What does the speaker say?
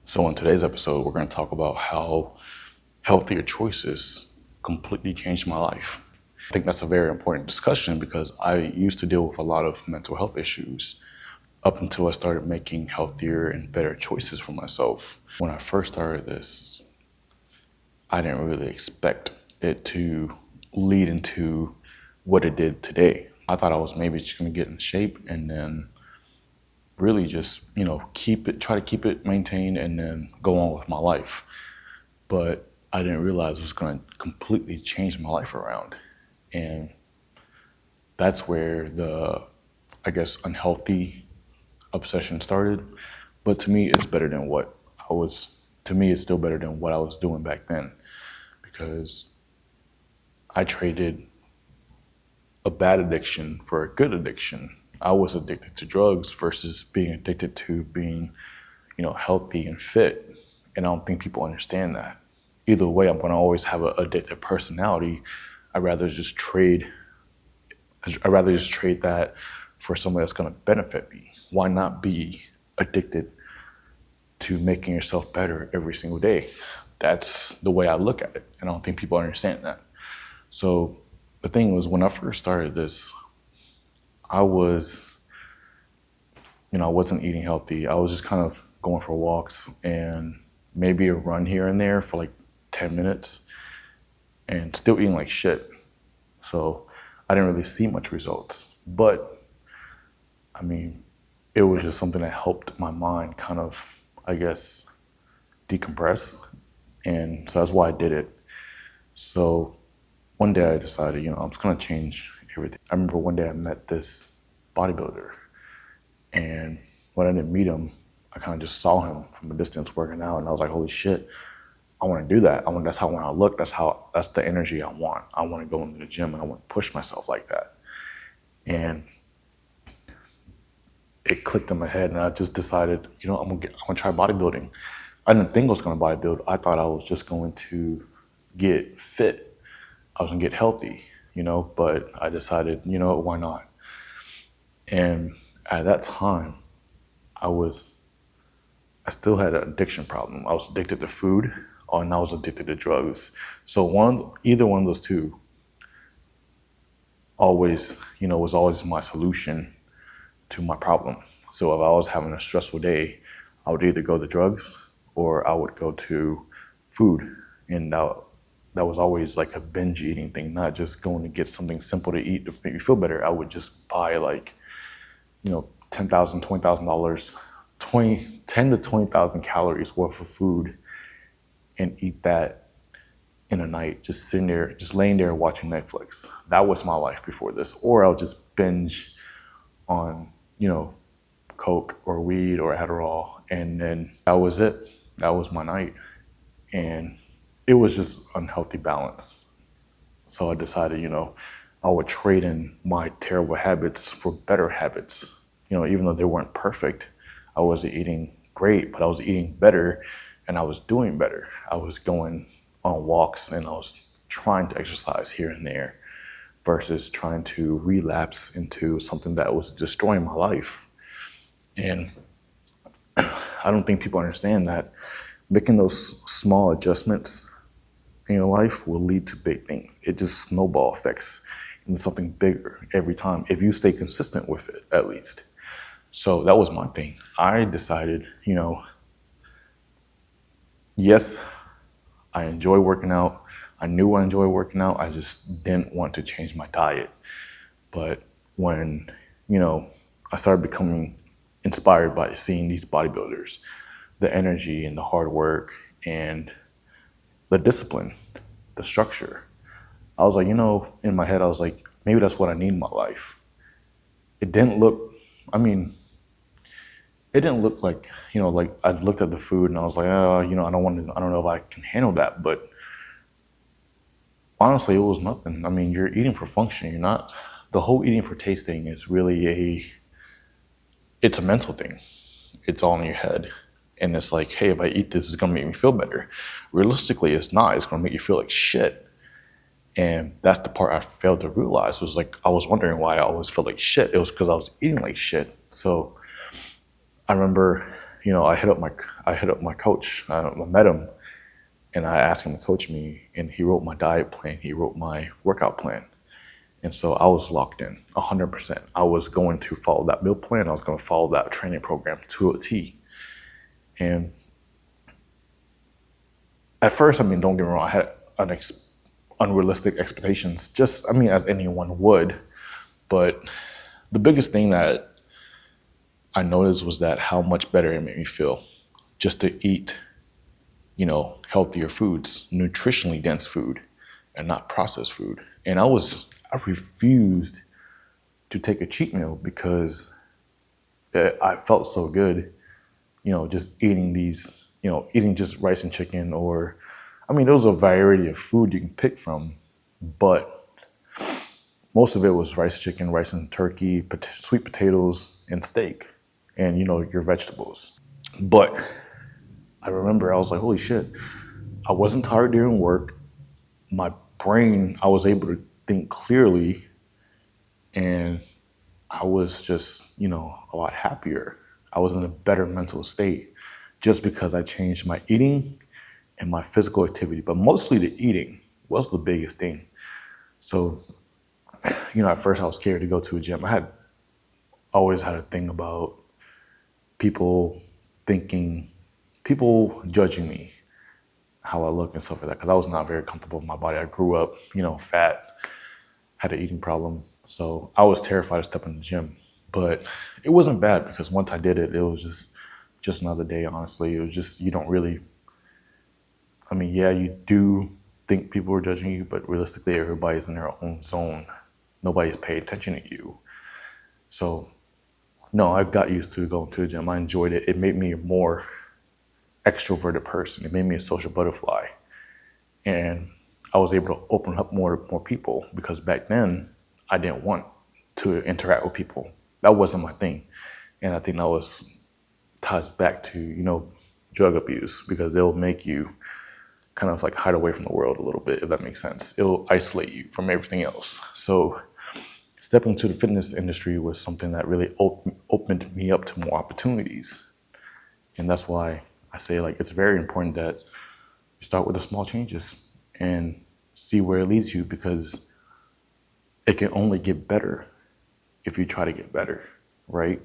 So, in today's episode, we're going to talk about how healthier choices completely changed my life. I think that's a very important discussion because I used to deal with a lot of mental health issues up until I started making healthier and better choices for myself. When I first started this, I didn't really expect it to lead into what it did today. I thought I was maybe just going to get in shape and then really just, try to keep it maintained and then go on with my life. But I didn't realize it was going to completely change my life around. And that's where the, unhealthy obsession started. But to me, it's better than to me, it's still better than what I was doing back then because I traded a bad addiction for a good addiction. I was addicted to drugs versus being addicted to being, healthy and fit. And I don't think people understand that. Either way, I'm going to always have an addictive personality. I'd rather just trade that for somebody that's going to benefit me. Why not be addicted to making yourself better every single day? That's the way I look at it. And I don't think people understand that. So the thing was, when I first started this, I wasn't eating healthy. I was just kind of going for walks and maybe a run here and there for like 10 minutes and still eating like shit. So I didn't really see much results. But it was just something that helped my mind kind of, decompress. And so that's why I did it. So one day I decided, I'm just gonna change everything. I remember one day I met this bodybuilder, and when I didn't meet him, I kind of just saw him from a distance working out, and I was like, holy shit, I want to do that. That's how I want to look. That's the energy I want. I want to go into the gym and I want to push myself like that. And it clicked in my head, and I just decided, I'm gonna try bodybuilding. I didn't think I was gonna bodybuild. I thought I was just going to get fit. I was gonna get healthy, but I decided, why not? And at that time, I still had an addiction problem. I was addicted to food and I was addicted to drugs. So either one of those two was always my solution to my problem. So if I was having a stressful day, I would either go to drugs or I would go to food. And that was always like a binge eating thing, not just going to get something simple to eat to make me feel better. I would just buy $10,000, $20,000, 10 to 20,000 calories worth of food and eat that in a night, just sitting there, just laying there watching Netflix. That was my life before this. Or I'll just binge on, Coke or weed or Adderall. And then that was it. That was my night. And it was just unhealthy balance. So I decided, I would trade in my terrible habits for better habits. Even though they weren't perfect, I wasn't eating great, but I was eating better and I was doing better. I was going on walks and I was trying to exercise here and there versus trying to relapse into something that was destroying my life. And I don't think people understand that making those small adjustments in your life will lead to big things. It just snowball effects into something bigger every time if you stay consistent with it, at least. So that was my thing. I decided, yes, I enjoy working out. I knew I enjoyed working out. I just didn't want to change my diet. But when, I started becoming inspired by seeing these bodybuilders, the energy and the hard work and the discipline, the structure, I was like, in my head, I was like, maybe that's what I need in my life. It didn't look like, like I looked at the food and I was like, I don't know if I can handle that. But honestly, it was nothing. You're eating for function. You're not, the whole eating for taste thing is really it's a mental thing. It's all in your head. And it's like, hey, if I eat this, it's going to make me feel better. Realistically, it's not. It's going to make you feel like shit. And that's the part I failed to realize was like, I was wondering why I always felt like shit. It was because I was eating like shit. So I remember I hit up my coach. I met him, and I asked him to coach me, and he wrote my diet plan. He wrote my workout plan. And so I was locked in 100%. I was going to follow that meal plan. I was going to follow that training program to a T. And at first, don't get me wrong, I had unrealistic expectations, as anyone would. But the biggest thing that I noticed was that how much better it made me feel just to eat, healthier foods, nutritionally dense food, and not processed food. And I refused to take a cheat meal because I felt so good, just eating eating just rice and chicken, or, there was a variety of food you can pick from, but most of it was rice, chicken, rice and turkey, sweet potatoes, and steak, and, your vegetables. But I remember I was like, holy shit, I wasn't tired during work. My brain, I was able to think clearly, and I was just, a lot happier. I was in a better mental state just because I changed my eating and my physical activity, but mostly the eating was the biggest thing. So, at first I was scared to go to a gym. I had always had a thing about people people judging me, how I look and stuff like that, because I was not very comfortable with my body. I grew up, fat, had an eating problem. So I was terrified to step in the gym. But it wasn't bad because once I did it, it was just another day, honestly. It was just, you don't really, yeah, you do think people are judging you, but realistically, everybody's in their own zone. Nobody's paying attention to you. So, no, I got used to going to the gym. I enjoyed it. It made me a more extroverted person. It made me a social butterfly. And I was able to open up more people because back then I didn't want to interact with people. That wasn't my thing. And I think that ties back to, drug abuse, because it'll make you kind of like hide away from the world a little bit, if that makes sense. It'll isolate you from everything else. So stepping into the fitness industry was something that really opened me up to more opportunities. And that's why I say it's very important that you start with the small changes and see where it leads you, because it can only get better if you try to get better, right?